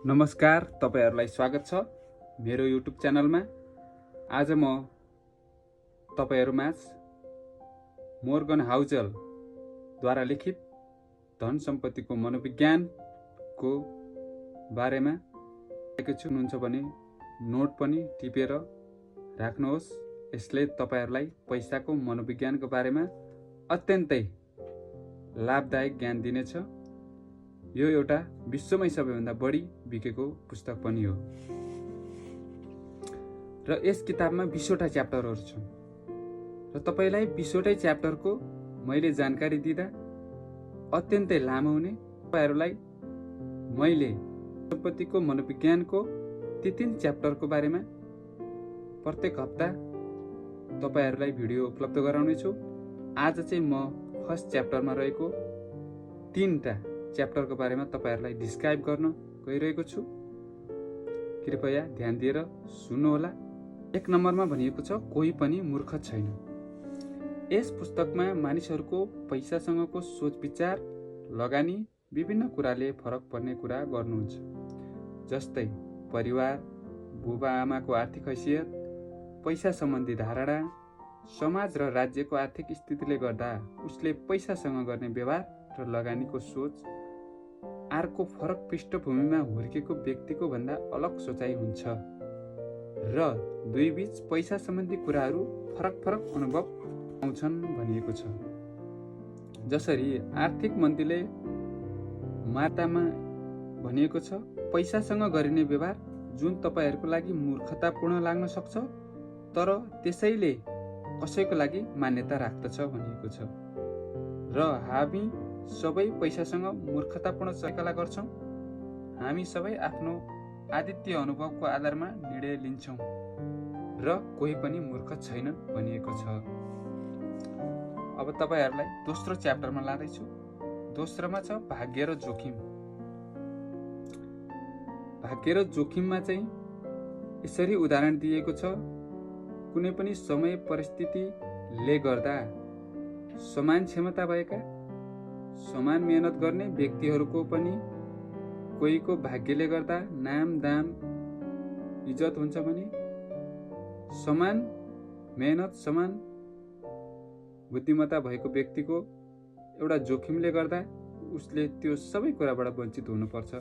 नमस्कार, तपाईहरुलाई स्वागत छ मेरो युट्युब च्यानलमा। आज म तपाईहरुमाझ मोर्गन हाउजल द्वारा लिखित धन सम्पत्तिको मनोविज्ञानको बारेमा लेखेको छु। हुनुहुन्छ भने नोट पनि टिपेर राख्नुहोस्। यसले तपाईहरुलाई पैसाको मनोविज्ञानको बारेमा अत्यन्तै लाभदायक ज्ञान दिनेछ। यो एउटा विश्वमै सबैभन्दा बढी बिकेको पुस्तक पनि हो र यस किताबमा 20वटा च्याप्टरहरू छन् र तपाईलाई 20वटै च्याप्टरको मैले जानकारी दिँदा अत्यन्तै लामो हुने। तपाईहरुलाई मैले सम्पत्तिको मनोविज्ञानको ती 3 च्याप्टरको बारेमा प्रत्येक हप्ता तपाईहरुलाई भिडियो उपलब्ध गराउने छु। आज चाहिँ म फर्स्ट च्याप्टरमा रहेको 3टा च्याप्टरको बारेमा तपाईहरुलाई डिस्क्राइब गर्न गइरहेको छु। कृपया ध्यान दिएर सुन्नुहोला। 1 नम्बरमा भनिएको छ, कोही पनि मूर्ख छैन। यस पुस्तकमा मानिसहरूको पैसासँगको सोच विचार, लगानी, विभिन्न कुराले फरक पर्ने कुरा गर्नुहुन्छ। जस्तै परिवार, बुबा आमाको आर्थिक हैसियत, पैसा सम्बन्धी धारणा, समाज र राज्यको आर्थिक स्थितिले गर्दा उसले पैसासँग गर्ने व्यवहार र लगानीको सोच अर्को फरक पृष्ठभूमिमा हुर्केको व्यक्तिको भन्दा अलग सोचाइ हुन्छ र दुई बीच पैसा सम्बन्धी कुराहरू फरक अनुभव आउँछन् भनिएको छ। जसरी आर्थिक मन्त्रीले मातामा भनिएको छ, पैसासँग गरिने व्यवहार जुन तपाईहरुको लागि मूर्खतापूर्ण लाग्न सक्छ तर त्यसैले कसैको लागि मान्यता राख्दछ भनिएको छ। र हामी सबै पैसासँग मूर्खतापूर्ण चकला गर्छौं। हामी सबै आफ्नो आदित्य अनुभवको आधारमा निर्णय लिन्छौं र कोही पनि मूर्ख छैन भनिएको छ। अब तपाईहरुलाई दोस्रो च्याप्टरमा लादैछु। दोस्रोमा छ भाग्य र जोखिम। भाग्य र जोखिममा चाहिँ यसरी उदाहरण दिएको छ, कुनै पनि समय परिस्थितिले गर्दा समान क्षमता भएका, समान मेहनत गर्ने व्यक्तिहरूको पनि कोहीको भाग्यले गर्दा नाम दाम इज्जत हुन्छ भने समान मेहनत समान बुद्धिमत्ता भएको व्यक्तिको एउटा जोखिमले गर्दा उसले त्यो सबै कुराबाट वञ्चित हुनुपर्छ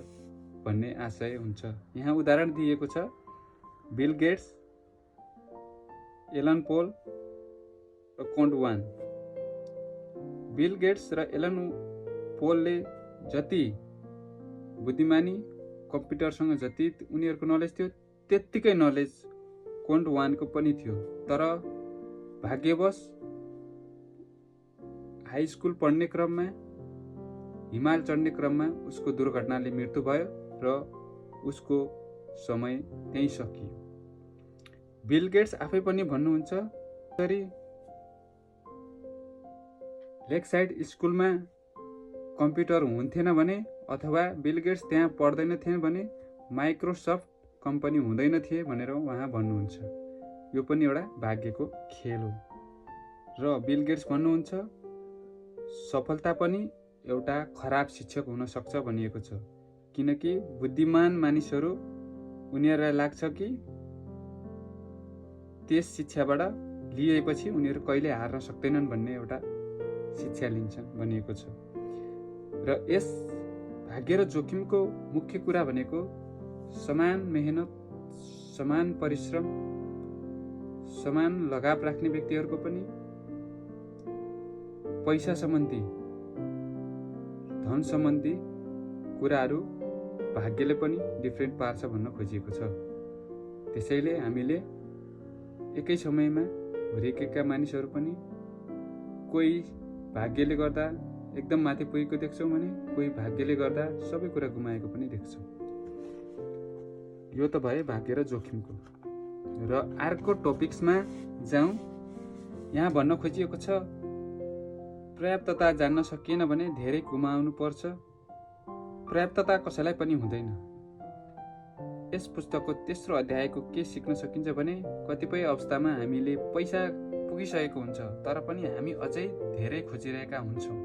भन्ने आशय हुन्छ। यहाँ उदाहरण दिएको छ, बिल गेट्स, एलन पोल र कोन्ड वान। बिल गेट्स र एलन पोलले जति बुद्धिमानी, कम्प्युटरसँग जति उनीहरूको नलेज थियो त्यत्तिकै नलेज कोन्ड वानको पनि थियो। तर भाग्यवश हाई स्कुल पढ्ने क्रममा, हिमाल चढ्ने क्रममा उसको दुर्घटनाले मृत्यु भयो र उसको समय त्यही सकियो। बिल गेट्स आफै पनि भन्नुहुन्छ, तरी लेकसाइड स्कुलमा कम्प्युटर हुन्थेन भने अथवा बिल गेट्स त्यहाँ पढ्दैन थिए भने माइक्रोसफ्ट कम्पनी हुँदैन थिए भनेर उहाँ भन्नुहुन्छ। यो पनि एउटा भाग्यको खेल हो। र बिल गेट्स भन्नुहुन्छ, सफलता पनि एउटा खराब शिक्षक हुन सक्छ भनिएको छ। किनकि बुद्धिमान मानिसहरू उनीहरूलाई लाग्छ कि त्यस शिक्षाबाट लिएपछि उनीहरू कहिले हार्न सक्दैनन् भन्ने एउटा शिक्षा लिन्छन् भनिएको छ। र यस भाग्य र जोखिमको मुख्य कुरा भनेको समान मेहनत, समान परिश्रम, समान लगाव राख्ने व्यक्तिहरूको पनि पैसा सम्बन्धी, धन सम्बन्धी कुराहरू भाग्यले पनि डिफ्रेन्ट पार्छ भन्न खोजिएको छ। त्यसैले हामीले एकै समयमा हुर्केका मानिसहरू पनि कोही भाग्यले गर्दा एकदम माथि पुगेको देख्छौँ भने कोही भाग्यले गर्दा सबै कुरा गुमाएको पनि देख्छौँ। यो त भए भाग्य र जोखिमको। र अर्को टपिक्समा जाउँ। यहाँ भन्न खोजिएको छ, पर्याप्तता जान्न सकिएन भने धेरै गुमाउनु पर्छ। पर्याप्तता कसैलाई पनि हुँदैन। यस पुस्तकको तेस्रो अध्यायको के सिक्न सकिन्छ भने कतिपय अवस्थामा हामीले पैसा पुगिसकेको हुन्छ तर पनि हामी अझै धेरै खोजिरहेका हुन्छौँ।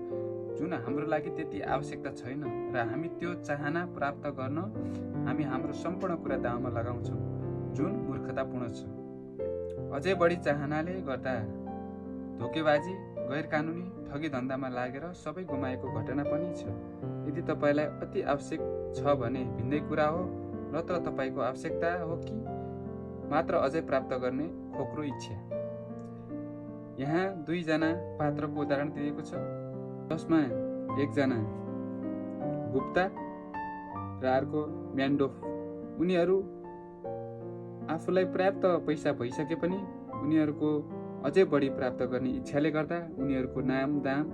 जुन हाम्रो लागि त्यति आवश्यकता छैन र हामी त्यो चाहना प्राप्त गर्न हामी हाम्रो सम्पूर्ण कुरा दाउमा लगाउँछौँ, जुन मूर्खतापूर्ण छ। अझै बढी चाहनाले गर्दा धोकेबाजी, गैर कानुनी ठगी धन्दामा लागेर सबै गुमाएको घटना पनि छ। यदि तपाईँलाई अति आवश्यक छ भने भिन्दै कुरा हो, नत्र तपाईँको आवश्यकता हो कि मात्र अझै प्राप्त गर्ने खोक्रो इच्छा। यहाँ दुईजना पात्रको उदाहरण दिएको छ, जसमा एकजना गुप्ता र अर्को म्यान्डोफ। उनीहरू आफूलाई पर्याप्त पैसा भइसके पनि उनीहरूको अझै बढी प्राप्त गर्ने इच्छाले गर्दा उनीहरूको नाम दाम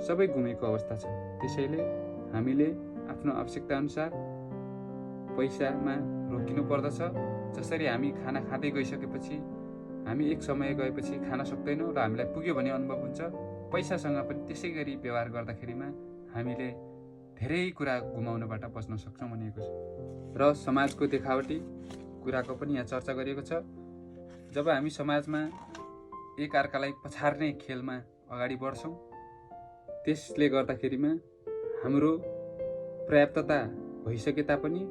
सबै गुमेको अवस्था छ। त्यसैले हामीले आफ्नो आवश्यकता अनुसार पैसामा रोकिनु पर्दछ। जसरी हामी खाना खाँदै गइसकेपछि हामी एक समय गएपछि खान सक्दैनौँ र हामीलाई पुग्यो भने अनुभव हुन्छ, पैसासँग पनि त्यसै गरी व्यवहार गर्दाखेरिमा हामीले धेरै कुरा गुमाउनबाट बच्न सक्छौँ भनिएको छ। र समाजको देखावटी कुराको पनि यहाँ चर्चा गरिएको छ। जब हामी समाजमा एक अर्कालाई पछार्ने खेलमा अगाडि बढ्छौँ, त्यसले गर्दाखेरिमा हाम्रो पर्याप्तता भइसके तापनि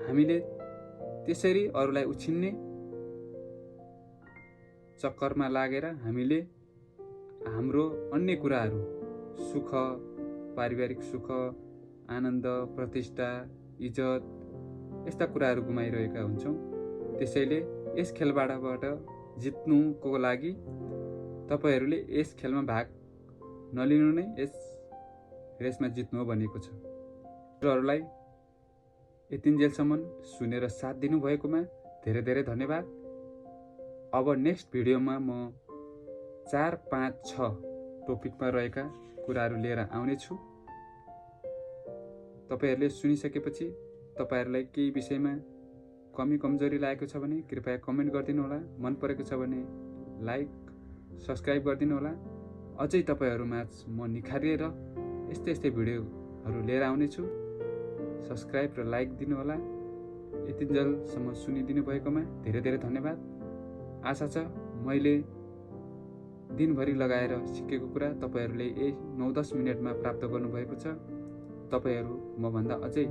हामीले त्यसरी अरूलाई उछिन्ने चक्करमा लागेर हामीले हाम्रो अन्य कुराहरू, सुख, पारिवारिक सुख, आनन्द, प्रतिष्ठा, इज्जत यस्ता कुराहरू गुमाइरहेका हुन्छौँ। त्यसैले यस खेलबाट जित्नुको लागि तपाईँहरूले यस खेलमा भाग नलिनु नै यस रेसमा जित्नु हो भनेको छ। अरूलाई यतिन्जेलसम्म सुनेर साथ दिनुभएकोमा धेरै धेरै धन्यवाद। अब नेक्स्ट भिडियोमा म 4, 5, 6 टपिकमा रहेका कुराहरू लिएर आउनेछु। तपाईँहरूले सुनिसकेपछि तपाईँहरूलाई केही विषयमा कमी कमजोरी लागेको छ भने कृपया कमेन्ट गरिदिनु होला। मन परेको छ भने लाइक, सब्सक्राइब गरिदिनु होला। अझै तपाईँहरूमा म निखारेर यस्तै यस्तै भिडियोहरू लिएर आउनेछु। सब्सक्राइब र लाइक दिनु होला। यतिन्जेलसम्म सुनिदिनु भएकोमा धेरै धेरै धन्यवाद। आशा छ मैले दिनभरि लगाएर सिकेको कुरा तपाईँहरूले 9-10 मिनटमा प्राप्त गर्नुभएको छ। तपाईँहरू मभन्दा अझै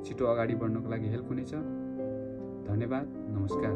छिटो अगाडि बढ्नको लागि हेल्प हुनेछ। धन्यवाद, नमस्कार।